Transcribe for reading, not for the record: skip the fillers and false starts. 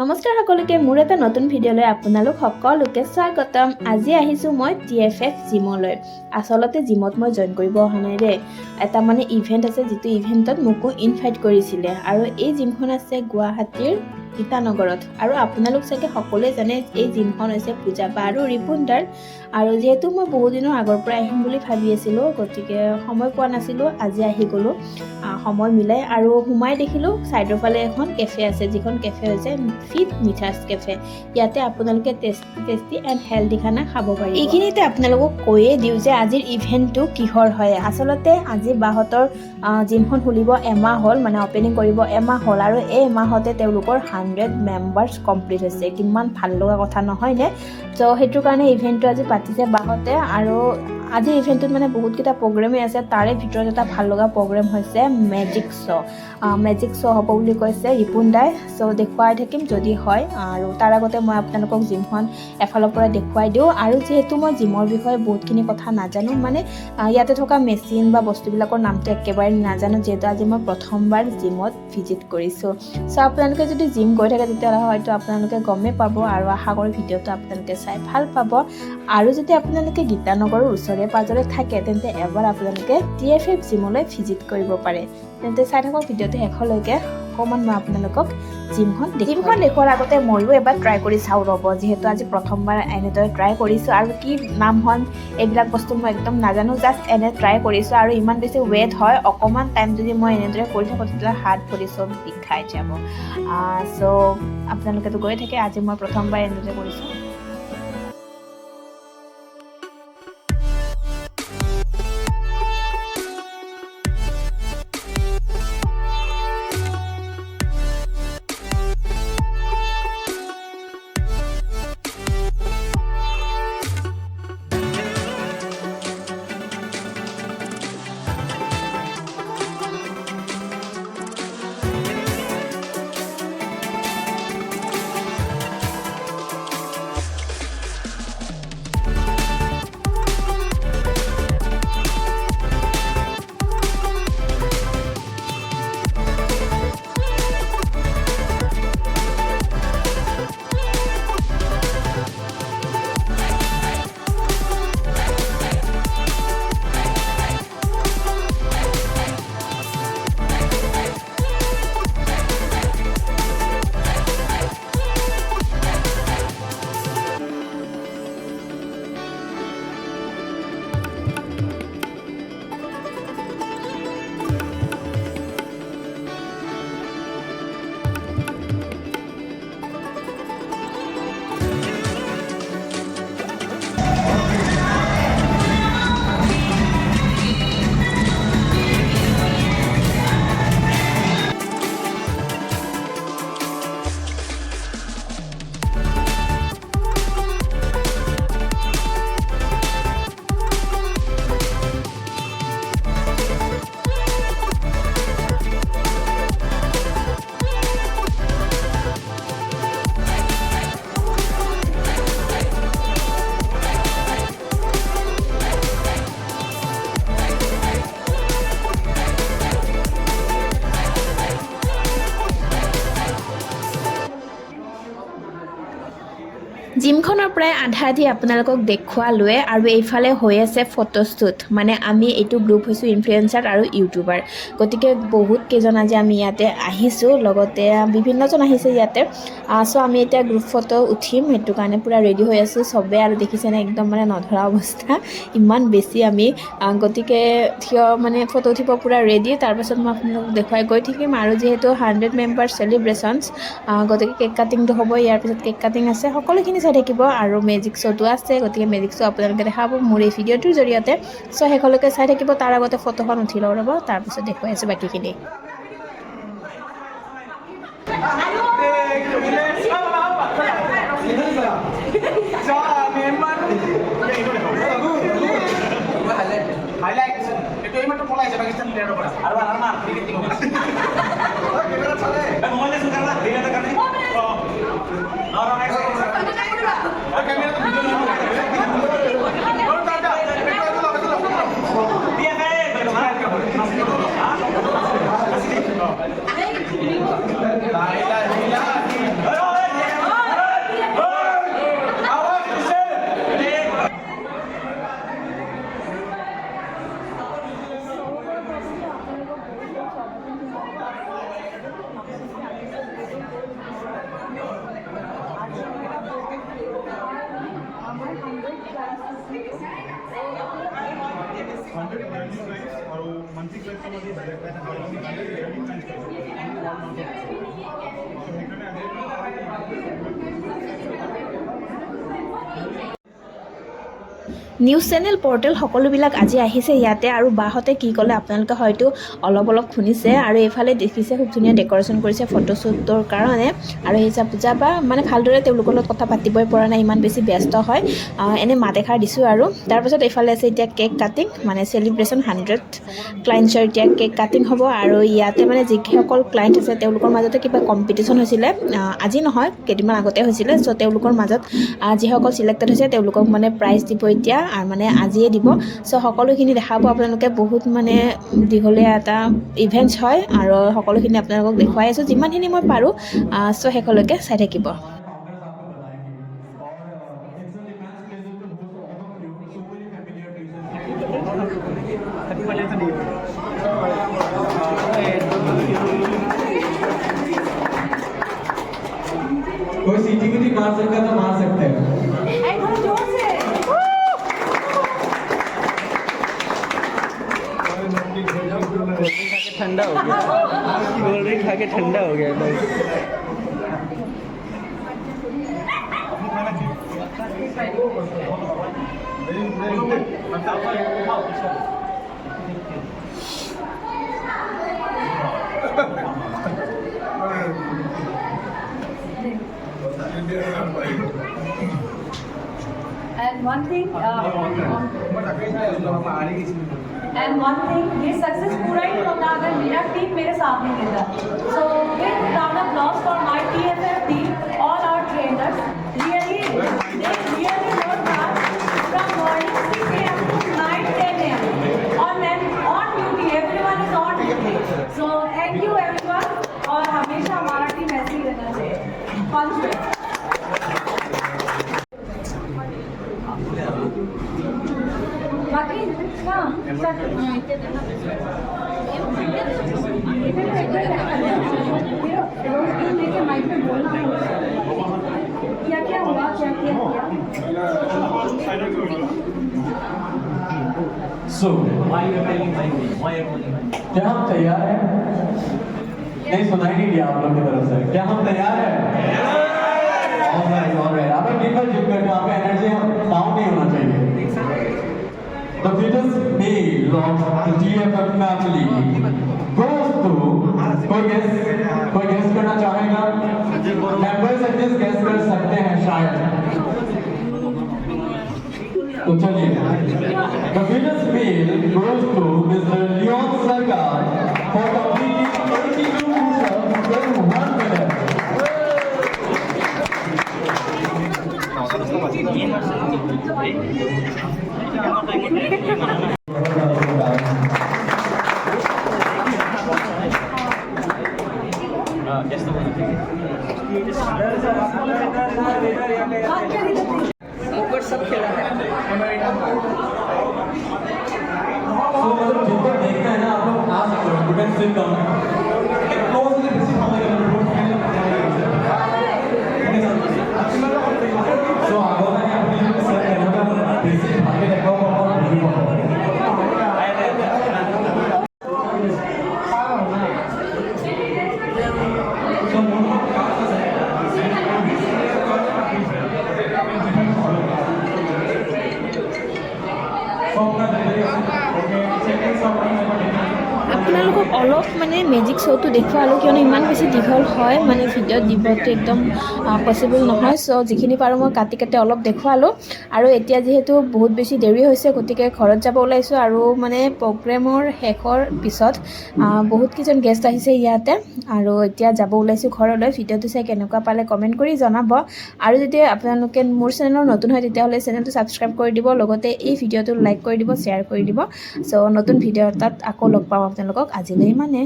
নমস্কাৰ সকলোকে মোৰ এটা নতুন ভিডিঅ'লৈ আপোনালোক সকলোকে স্বাগতম। আজি আহিছোঁ মই TFF জিমলৈ। আচলতে জিমত মই জইন কৰিব অহা নাই ৰে। এটা মানে ইভেন্ট আছে, যিটো ইভেন্টত মোকো ইনভাইট কৰিছিলে, আৰু এই জিমখন আছে গুৱাহাটীৰ ইটানগৰত। আৰু আপোনালোক চাগে সকলোৱে জানে এই জিমখন হৈছে পূজাবা আৰু ৰিপুনদাৰ। আৰু যিহেতু মই বহুত দিনৰ আগৰ পৰা আহিম বুলি ভাবি আছিলোঁ, গতিকে সময় পোৱা নাছিলোঁ, আজি আহি গ'লোঁ সময় মিলাই। আৰু সোমাই দেখিলোঁ ছাইডৰ ফালে এখন কেফে আছে, যিখন কেফে হৈছে ফিট মিঠাছ কেফে। ইয়াতে আপোনালোকে টেষ্টি এণ্ড হেল্ডি খানা খাব পাৰিব। এইখিনিতে আপোনালোকক কৈয়ে দিওঁ যে আজিৰ ইভেণ্টটো কিহৰ হয়। আচলতে আজি বাহঁতৰ জিমখন খুলিব এমাহ হ'ল, মানে অপেনিং কৰিব এমাহ হ'ল, আৰু এই এমাহতে তেওঁলোকৰ 100 মেম্বাৰ্ছ কমপ্লিট হৈছে। কিমান ভাল লগা কথা নহয়নে? ত' সেইটোৰ কাৰণে ইভেণ্টটো আজি পাতিছে বাহঁতে। আৰু আজিৰ ইভেণ্টটোত মানে বহুতকেইটা প্ৰগ্ৰেমেই আছে। তাৰে ভিতৰত এটা ভাল লগা প্ৰগ্ৰেম হৈছে মেজিক শ্ব'। মেজিক শ্ব' হ'ব বুলি কৈছে ৰিপুন দাই। চ' দেখুৱাই থাকিম যদি হয়। আৰু তাৰ আগতে মই আপোনালোকক জিমখন এফালৰ পৰা দেখুৱাই দিওঁ। আৰু যিহেতু মই জিমৰ বিষয়ে বহুতখিনি কথা নাজানো, মানে ইয়াতে থকা মেচিন বা বস্তুবিলাকৰ নামটো একেবাৰে নাজানো, যিহেতু আজি মই প্ৰথমবাৰ জিমত ভিজিট কৰিছোঁ। চ' আপোনালোকে যদি জিম গৈ থাকে তেতিয়াহ'লে হয়তো আপোনালোকে গমেই পাব, আৰু আশা কৰি ভিডিঅ'টো আপোনালোকে চাই ভাল পাব। আৰু যদি আপোনালোকে গীতানগৰৰ ওচৰে পাজৰে থাকে, তেন্তে এবাৰ আপোনালোকে TFF জিমলৈ ভিজিট কৰিব পাৰে। তেন্তে চাই থাকক ভিডিঅ'টো শেষলৈকে। অকণমান মই আপোনালোকক জিমখন দেখুৱাৰ আগতে ময়ো এবাৰ ট্ৰাই কৰি চাওঁ ৰ'ব, যিহেতু আজি প্ৰথমবাৰ এনেদৰে ট্ৰাই কৰিছোঁ। আৰু কি নাম হয় এইবিলাক বস্তু মই একদম নাজানো, জাষ্ট এনে ট্ৰাই কৰিছোঁ। আৰু ইমান বেছি ৱেট হয়, অকণমান টাইম যদি মই এনেদৰে কৰি থাকোঁ তেতিয়াহ'লে হাত ভৰি চব বিষাই যাব। চ' আপোনালোকেতো গৈ থাকে, আজি মই প্ৰথমবাৰ এনেদৰে কৰিছোঁ। জিমখনৰ প্ৰায় আধা আধি আপোনালোকক দেখুৱালোৱে, আৰু এইফালে হৈ আছে ফটোশ্বুট। মানে আমি এইটো গ্ৰুপ হৈছোঁ ইনফ্লুৱেঞ্চাৰ আৰু ইউটিউবাৰ, গতিকে বহুত কেইজন আজি আমি ইয়াতে আহিছোঁ, লগতে বিভিন্নজন আহিছে ইয়াতে। চ' আমি এতিয়া গ্ৰুপ ফটো উঠিম, সেইটো কাৰণে পূৰা ৰেডি হৈ আছোঁ চবে। আৰু দেখিছেনে একদম মানে নধৰা অৱস্থা, ইমান বেছি আমি। গতিকে মানে ফটো উঠিব পূৰা ৰেডি। তাৰপাছত মই আপোনালোকক দেখুৱাই গৈ থাকিম। আৰু যিহেতু 100 মেম্বাৰ চেলিব্ৰেশ্যনছ, গতিকে কেক কাটিংটো হ'ব, ইয়াৰ পিছত কেক কাটিং আছে, সকলোখিনি চাই থাকিব। আৰু মেজিক শ্ব'টো আছে, গতিকে মেজিক শ্ব' আপোনালোকে দেখাব মোৰ এই ভিডিঅ'টোৰ জৰিয়তে। চ' শেষলৈকে চাই থাকিব। তাৰ আগতে ফটোখন উঠি লওঁ ৰ'ব, তাৰপিছত দেখুৱাই আছোঁ বাকীখিনি। নিউজ চেনেল পৰ্টেল সকলোবিলাক আজি আহিছে ইয়াতে আৰু বাহঁতে কি ক'লে আপোনালোকে হয়তো অলপ শুনিছে আৰু এইফালে দেখিছে খুব ধুনীয়া ডেক'ৰেশ্যন কৰিছে ফটোশ্বুটৰ কাৰণে আৰু হিচাপ পূজা বা মানে ভালদৰে তেওঁলোকৰ লগত কথা পাতিবই পৰা নাই ইমান বেছি ব্যস্ত হয় এনে মাত এষাৰ দিছোঁ আৰু তাৰপাছত এইফালে আছে এতিয়া কেক কাটিং মানে চেলিব্ৰেশ্যন 100 ক্লায়েণ্টছৰ এতিয়া কেক কাটিং হ'ব আৰু ইয়াতে মানে যিসকল ক্লায়েণ্ট আছে তেওঁলোকৰ মাজতে কিবা কম্পিটিশ্যন হৈছিলে আজি নহয় কেইদিনমান আগতে হৈছিলে চ' তেওঁলোকৰ মাজত যিসকল চিলেক্টেড হৈছে তেওঁলোকক মানে প্ৰাইজ দিব এতিয়া আৰু মানে আজিয়ে দিব চ' সকলোখিনি দেখাব আপোনালোকে বহুত মানে দীঘলীয়া এটা ইভেণ্টছ হয় আৰু সকলোখিনি আপোনালোকক দেখুৱাই আছোঁ যিমানখিনি মই পাৰোঁ চ' শেষলৈকে চাই থাকিব कोई सीटी भी नहीं मार सकता तो मार सकते हैं ठंडा हो गया कोल्ड ड्रिंक खा के ठंडा हो गया And one thing, ये सक्सेस पूरा ही होता अगर मेरा टीम मेरे साथ नहीं देता. So big round of applause for my TFF team, all our trainers. Really, they really work hard from morning 6 a.m. to night 10 a.m. On duty, everyone is on duty. So thank you everyone. और हमेशा हमारा team ऐसे ही रहना चाहिए. Constant. बाकी हाँ mic पे बोलना क्या क्या हुआ क्या क्या क्या हम तैयार हैं नहीं सुनाई नहीं दिया आप लोग की तरफ से क्या हम तैयार हैं ऑलराइट आप टीम पर जिम करके आपका एनर्जी डाउन नहीं होना चाहिए The fittest male of the GFF family goes to कोई गेस करना चाहेगा मेंबर्स एटलीस्ट गेस कर सकते हैं शायद तो चलिए The fittest male goes to Mr. Leon Sarkar for completing 32 push-ups in 1 minute. ऊपर सब खेला है So मतलब जिनको देखना है ना आप लोग आ सकते हो you can sit down एक close से किसी खाने के लिए so आगो में अपनी सर करना है बेसिक भागे देखो और আপোনালোকক অলপ মানে মেজিক শ্ব'টো দেখুৱালোঁ কিয়নো ইমান বেছি দীঘল হয় মানে ভিডিঅ'ত দিবটো একদম পচিবল নহয় চ' যিখিনি পাৰোঁ মই কাটি অলপ দেখুৱালোঁ আৰু এতিয়া যিহেতু বহুত বেছি দেৰি হৈছে গতিকে ঘৰত যাব ওলাইছোঁ আৰু মানে প্ৰগ্ৰেমৰ শেষৰ পিছত বহুতকেইজন গেষ্ট আহিছে ইয়াতে আৰু এতিয়া যাব ওলাইছোঁ ঘৰলৈ ভিডিঅ'টো চাই কেনেকুৱা পালে কমেণ্ট কৰি জনাব আৰু যদি আপোনালোকে মোৰ চেনেলৰ নতুন হয় তেতিয়াহ'লে চেনেলটো ছাবস্ক্ৰাইব কৰি দিব লগতে এই ভিডিঅ'টো লাইক কৰি দিব শ্বেয়াৰ কৰি দিব চ' নতুন ভিডিঅ' এটাত আকৌ লগ পাম আপোনালোকক আজিলৈ ইমানে